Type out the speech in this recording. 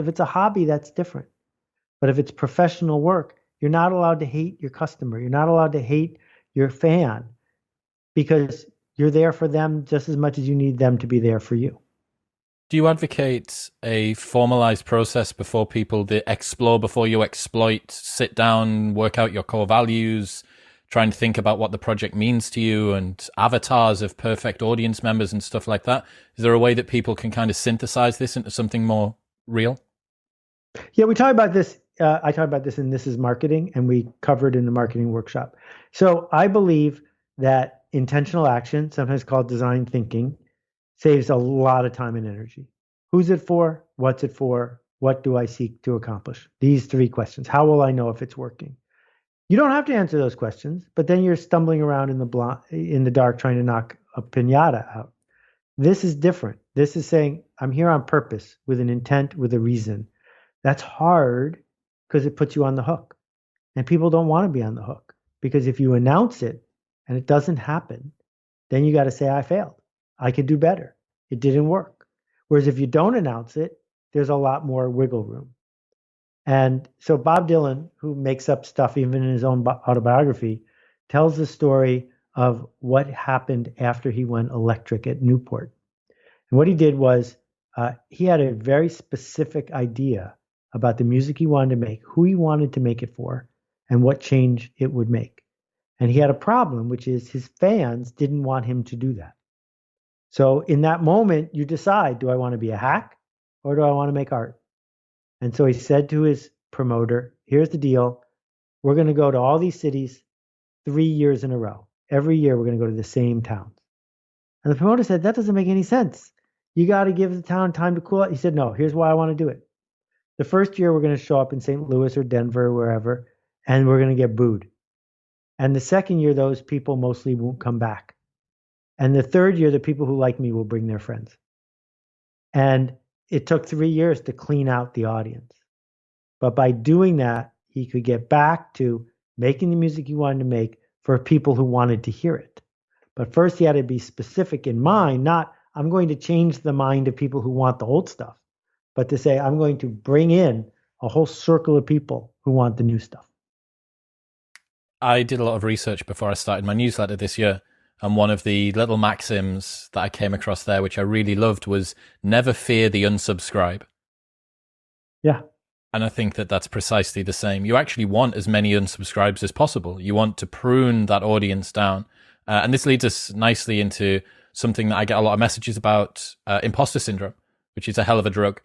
If it's a hobby, that's different. But if it's professional work, you're not allowed to hate your customer. You're not allowed to hate your fan because you're there for them just as much as you need them to be there for you. Do you advocate a formalized process before people explore, before you exploit, sit down, work out your core values, try and think about what the project means to you and avatars of perfect audience members and stuff like that? Is there a way that people can kind of synthesize this into something more real? Yeah, we talk about this. I talk about this in This Is Marketing, and we covered in the marketing workshop. So I believe that intentional action, sometimes called design thinking, saves a lot of time and energy. Who's it for? What's it for? What do I seek to accomplish? These three questions. How will I know if it's working? You don't have to answer those questions, but then you're stumbling around in the dark trying to knock a pinata out. This is different. This is saying, I'm here on purpose, with an intent, with a reason. That's hard because it puts you on the hook. And people don't want to be on the hook because if you announce it and it doesn't happen, then you got to say, I failed. I could do better. It didn't work. Whereas if you don't announce it, there's a lot more wiggle room. And so Bob Dylan, who makes up stuff even in his own autobiography, tells the story of what happened after he went electric at Newport. And what he did was he had a very specific idea about the music he wanted to make, who he wanted to make it for, and what change it would make. And he had a problem, which is his fans didn't want him to do that. So in that moment, you decide, do I want to be a hack or do I want to make art? And so he said to his promoter, here's the deal. We're going to go to all these cities 3 years in a row. Every year, we're going to go to the same towns. And the promoter said, that doesn't make any sense. You got to give the town time to cool out. He said, no, here's why I want to do it. The first year, we're going to show up in St. Louis or Denver or wherever, and we're going to get booed. And the second year, those people mostly won't come back. And the third year, the people who like me will bring their friends. And it took 3 years to clean out the audience. But by doing that, he could get back to making the music he wanted to make for people who wanted to hear it. But first, he had to be specific in mind, not I'm going to change the mind of people who want the old stuff, but to say I'm going to bring in a whole circle of people who want the new stuff. I did a lot of research before I started my newsletter this year. And one of the little maxims that I came across there, which I really loved, was never fear the unsubscribe. Yeah. And I think that that's precisely the same. You actually want as many unsubscribes as possible. You want to prune that audience down. And this leads us nicely into something that I get a lot of messages about, imposter syndrome, which is a hell of a drug.